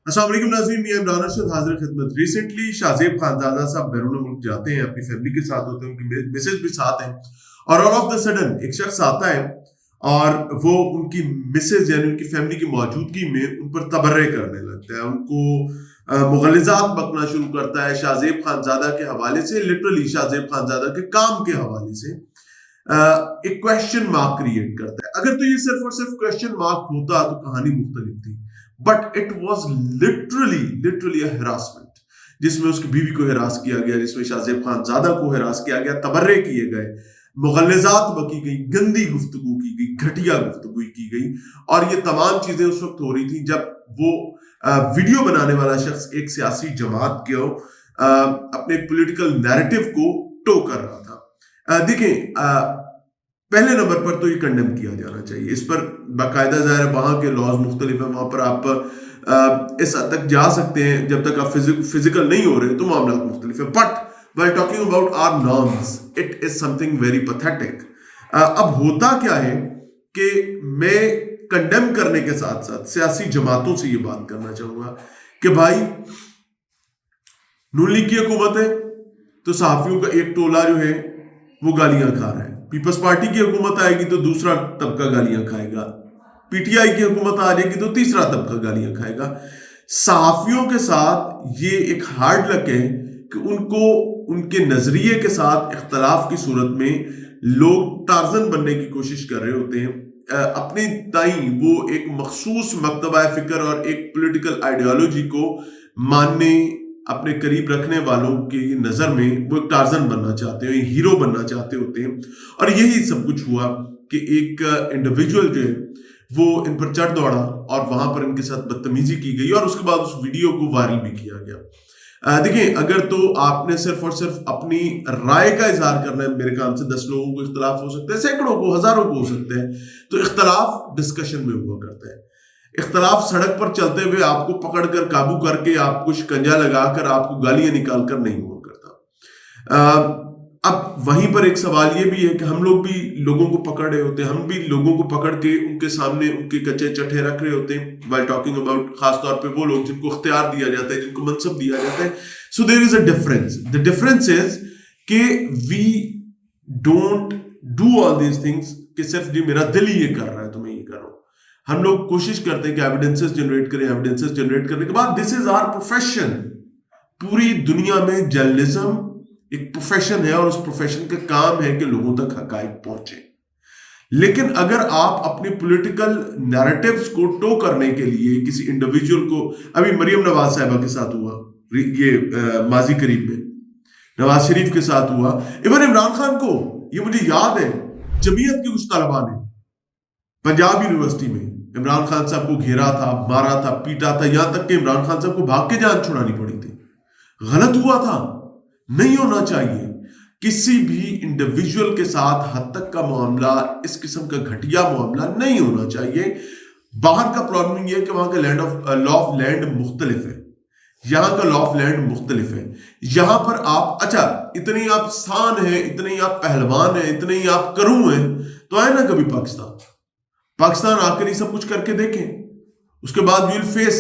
अस्सलाम वालेकुम नाज़रीन, मैं इमरान अरशद हाजिर खिदमत। रिसेंटली शाहज़ेब खानज़ादा साहब बैरून मुल्क जाते हैं, अपनी फैमिली के साथ होते हैं, उनकी मिसेज भी साथ हैं, और ऑल ऑफ द सडन एक शख्स आता है और वो उनकी मिसेज यानी उनकी फैमिली की मौजूदगी में उन पर तबर्रे करने लगता है, उनको मुग़ल्लिज़ात बकना शुरू करता है शाहज़ेब खानज़ादा के हवाले से, लिटरली शाहज़ेब खानज़ादा के काम के हवाले से एक क्वेश्चन मार्क क्रिएट करता है। अगर तो ये सिर्फ और सिर्फ क्वेश्चन मार्क होता तो कहानी मुख्तलिफ थी, but it was literally harassment, जिसमें उसकी बीवी को हिरास किया गया, जिसमें शाहज़ेब खानज़ादा को हिरास किया गया, तबर्रे किए गए, मुग़ल्लिज़ात बकी गई, गंदी गुफ्तगू की गई, घटिया गुफ्तगू की गई, और ये तमाम चीजें उस वक्त हो रही थी जब वो वीडियो बनाने वाला शख्स एक सियासी जमात को अपने पॉलिटिकल नैरेटिव को टो कर रहा था। देखें, पहले नंबर पर तो ये कंडेम किया जाना चाहिए, इस पर बाकायदा ज़ाहिर वहाँ के लॉज मुख्तलिफ हैं, वहाँ पर आप इस हद तक जा सकते हैं, जब तक आप फिजिकल नहीं हो रहे तो मामला मुख्तलिफ है, but while talking about our norms, it is something very pathetic. अब होता क्या है कि मैं कंडेम करने के साथ साथ सियासी जमातों से ये बात करना चाहूंगा कि भाई नून लीग की हुकूमत है तो सहाफियों का एक टोला जो है वो गालियां खा रहा है, पीपल्स पार्टी की हुकूमत आएगी तो दूसरा तबका गालियां खाएगा, पीटीआई की हुकूमत आ जाएगी तो तीसरा तबका गालियां खाएगा। सहाफियों के साथ ये एक हार्ड लक है कि उनको उनके नजरिए के साथ इख्तलाफ की सूरत में लोग टार्जन बनने की कोशिश कर रहे होते हैं, अपने ताई वो एक मखसूस मकतबा फिक्र और एक पॉलिटिकल आइडियोलॉजी को मानने, अपने करीब रखने वालों की नजर में वो टार्जन बनना चाहते हैं, हीरो बनना चाहते होते हैं, और यही सब कुछ हुआ कि एक इंडिविजुअल जो है वो इन पर चढ़ दौड़ा और वहां पर इनके साथ बदतमीजी की गई और उसके बाद उस वीडियो को वायरल भी किया गया। देखिए, अगर तो आपने सिर्फ और सिर्फ अपनी राय का इजहार करना है, मेरे काम से 10 लोगों को इख्तलाफ हो सकता है, सैकड़ों को, हजारों को हो सकते हैं, तो इख्तलाफ डिस्कशन में हुआ करता है। इख्तलाफ सड़क पर चलते हुए आपको पकड़ कर काबू करके आपको शिकंजा लगाकर आपको गालियां निकाल कर नहीं हुआ करता। अब वहीं पर एक सवाल ये भी है कि हम लोग भी लोगों को पकड़ रहे होते हैं, हम भी लोगों को पकड़ के उनके सामने उनके कच्चे चट्टे रख रहे होते हैं, while talking about खास तौर पे वो लोग जिनको इख्तियार दिया जाता है, जिनको मनसब दिया जाता है। So there is a difference, the difference is कि we don't do all these things कि सिर्फ जी मेरा दिल ही ये कर रहा है तो मैं ये कर रहा हूँ। हम लोग कोशिश करते हैं कि एविडेंसेस जनरेट करें, एविडेंसेस जनरेट करने के बाद दिस इज आवर प्रोफेशन। पूरी दुनिया में जर्नलिज्म एक प्रोफेशन है और उस प्रोफेशन का काम है कि लोगों तक हकाइक पहुंचे। लेकिन अगर आप अपने पॉलिटिकल नैरेटिव्स को टो करने के लिए किसी इंडिविजुअल को, अभी मरियम नवाज साहिबा के साथ हुआ, ये माजी करीब में नवाज शरीफ के साथ हुआ, इवन इमरान खान को, ये मुझे याद है जमीयत के कुछ तलबा ने पंजाब यूनिवर्सिटी में इमरान खान साहब को घेरा था, मारा था, पीटा था, यहां तक कि इमरान खान साहब को भाग के जान छुड़ानी पड़ी थी। गलत हुआ था, नहीं होना चाहिए। किसी भी इंडिविजुअल के साथ हद तक का मामला, इस किस्म का घटिया मामला नहीं होना चाहिए। बाहर का प्रॉब्लम यह है कि वहां का लॉ ऑफ लैंड मुख्तलिफ है, यहां का लॉ ऑफ लैंड मुख्तलिफ है। यहां पर आप, अच्छा इतने ही आप शान है, इतने ही आप पहलवान है, इतने ही आप करूं हैं, तो आए ना कभी पाकिस्तान आकर ही सब कुछ करके देखें, उसके बाद you will face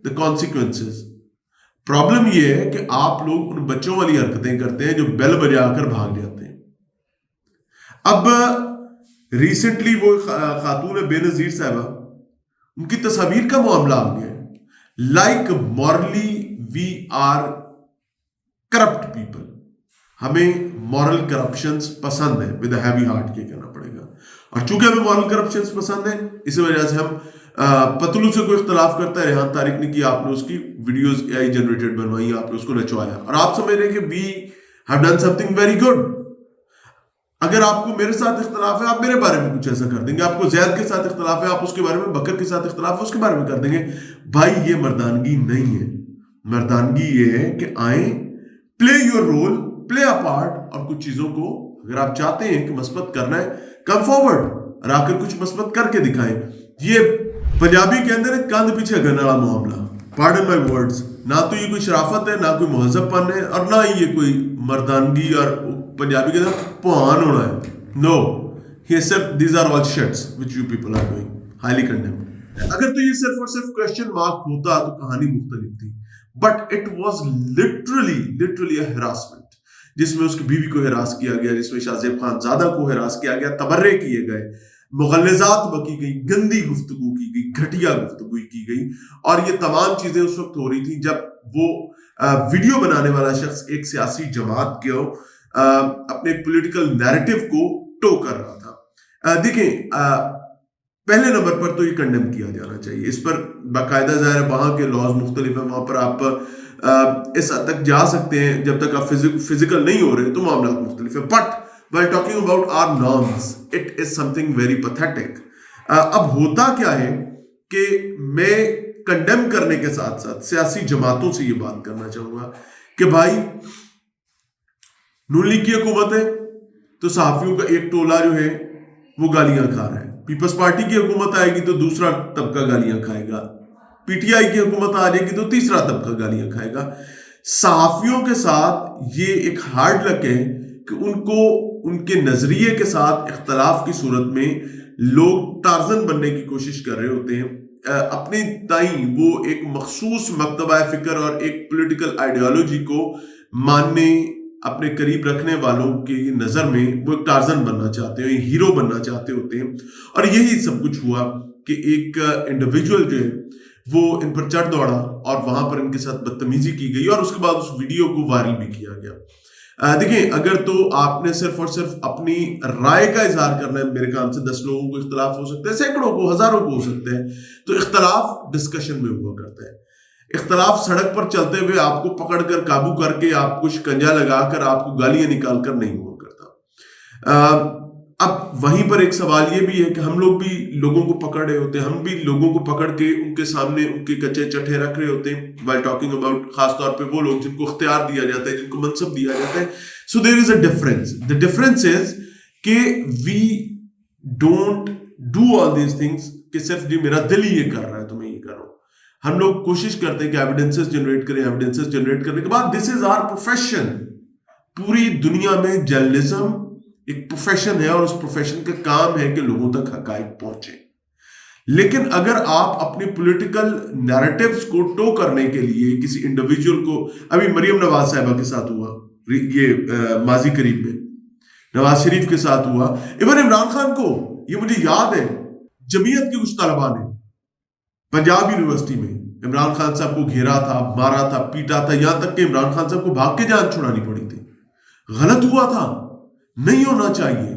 the consequences. Problem यह है कि आप लोग उन बच्चों वाली हरकतें करते हैं जो बेल बजाकर भाग जाते हैं। अब रिसेंटली वो खातून बेनजीर साहबा, उनकी तस्वीर का मामला आ गया है। Like morally we are corrupt people, हमें मॉरल करप्शंस पसंद है, विद हैवी हार्ट के कहना पड़ेगा, और चूंकि हमें मॉरल करप्शंस पसंद है, इसी वजह से हम पतलू से कोई इख्तलाफ करता है, रेहान तारिक ने किया, आपने उसकी वीडियोस एआई जनरेटेड बनवाई, आपने उसको नचवाया और आप समझ रहे हैं कि we have done something very good. अगर आपको मेरे साथ इख्तलाफ है, आप मेरे बारे में कुछ ऐसा कर देंगे, आपको जैद के साथ इख्तलाफ है, आप उसके बारे में, बकर के साथ इख्तलाफ है, उसके बारे में कर देंगे। भाई ये मर्दानगी नहीं है। मर्दानगी ये है कि आए, play your role, play a part, और कुछ चीजों को अगर आप चाहते हैं कि मस्बत करना है, कम फॉरवर्ड और आकर कुछ मस्बत करके दिखाएं। ये पंजाबी के अंदर एक कंध पीछे गन वाला मामला, पार्डन माय वर्ड्स, ना तो ये कोई शराफत है, ना कोई मुहज़्ज़बपन है, और ना ही ये कोई मर्दानगी और पंजाबी के अंदर पुहान होना है। नो, ये सिर्फ these are all shits which you people are doing, highly condemned. اگر تو یہ صرف اور صرف کوشچن مارک ہوتا تو کہانی مختلف تھی، but it was literally harassment, جس میں اس کی بیوی کو ہراس کیا گیا، جس میں شاہ زیب خان زادہ کو ہراس کیا گیا، تبرے کیے گئے، مغلظات بکی گئی، گندی گفتگو کی گئی، گھٹیا گفتگو کی گئی، اور یہ تمام چیزیں اس وقت ہو رہی تھیں جب وہ ویڈیو بنانے والا شخص ایک سیاسی جماعت کو اپنے پولیٹیکل نیریٹو کو ٹو کر رہا تھا۔ دیکھیں، پہلے نمبر پر تو یہ کنڈیم کیا جانا چاہیے، اس پر باقاعدہ ظاہر ہے وہاں کے لاز مختلف ہیں، وہاں پر آپ اس حد تک جا سکتے ہیں، جب تک آپ فزیکل نہیں ہو رہے تو معاملات مختلف ہیں، but while talking about our norms, it is something very pathetic. اب ہوتا کیا ہے کہ میں کنڈیم کرنے کے ساتھ ساتھ سیاسی جماعتوں سے یہ بات کرنا چاہوں گا کہ بھائی، نون لیگ کی حکومت ہے تو صحافیوں کا ایک ٹولہ جو ہے وہ گالیاں کھا رہا ہے، پیپلز پارٹی کی حکومت آئے گی تو دوسرا طبقہ گالیاں کھائے گا، پی ٹی آئی کی حکومت آ جائے گی تو تیسرا طبقہ گالیاں کھائے گا۔ صحافیوں کے ساتھ یہ ایک ہارڈ لک ہے کہ ان کو ان کے نظریے کے ساتھ اختلاف کی صورت میں لوگ ٹارزن بننے کی کوشش کر رہے ہوتے ہیں، اپنے تائیں وہ ایک مخصوص مکتبہ فکر اور ایک پولیٹیکل آئیڈیالوجی کو ماننے، اپنے قریب رکھنے والوں کی نظر میں وہ ایک ٹارزن بننا چاہتے ہیں، ہیرو بننا چاہتے ہوتے ہیں، اور یہی سب کچھ ہوا کہ ایک انڈیویجول جو ہے وہ ان پر چڑھ دوڑا اور وہاں پر ان کے ساتھ بدتمیزی کی گئی، اور اس کے بعد اس ویڈیو کو وائرل بھی کیا گیا۔ دیکھیں، اگر تو آپ نے صرف اور صرف اپنی رائے کا اظہار کرنا ہے، میرے کام سے 10 لوگوں کو اختلاف ہو سکتا ہے، سینکڑوں کو، ہزاروں کو ہو سکتا ہے، تو اختلاف ڈسکشن میں ہوا کرتا ہے۔ اختلاف سڑک پر چلتے ہوئے آپ کو پکڑ کر قابو کر کے آپ کو شکنجا لگا کر آپ کو گالیاں نکال کر نہیں ہوا کرتا۔ اب وہیں پر ایک سوال یہ بھی ہے کہ ہم لوگ بھی لوگوں کو پکڑ رہے ہوتے ہیں، ہم بھی لوگوں کو پکڑ کے ان کے سامنے ان کے کچے چٹھے رکھ رہے ہوتے ہیں، while talking about خاص طور پہ وہ لوگ جن کو اختیار دیا جاتا ہے، جن کو منصب دیا جاتا ہے۔ So there is a difference. The difference is کہ we don't do all these things کہ صرف جی میرا دل ہی یہ کر رہا ہے تو میں یہ کر رہا ہوں۔ ہم لوگ کوشش کرتے ہیں کہ ایویڈنسز جنریٹ کریں، ایویڈنسز جنریٹ کرنے کے بعد this is our profession۔ پوری دنیا میں جرنلزم ایک پروفیشن ہے، اور اس پروفیشن کا کام ہے کہ لوگوں تک حقائق پہنچے، لیکن اگر آپ اپنے پولیٹیکل نیریٹیوز کو ٹو کرنے کے لیے کسی انڈیویجول کو، ابھی مریم نواز صاحبہ کے ساتھ ہوا، یہ ماضی قریب میں نواز شریف کے ساتھ ہوا، ایون عمران خان کو، یہ مجھے یاد ہے جمعیت کے کچھ طلباء نے پنجاب یونیورسٹی میں عمران خان صاحب کو گھیرا تھا، مارا تھا، پیٹا تھا، یہاں تک کہ عمران خان صاحب کو بھاگ کے جان چھڑانی پڑی تھی۔ غلط ہوا تھا، نہیں ہونا چاہیے،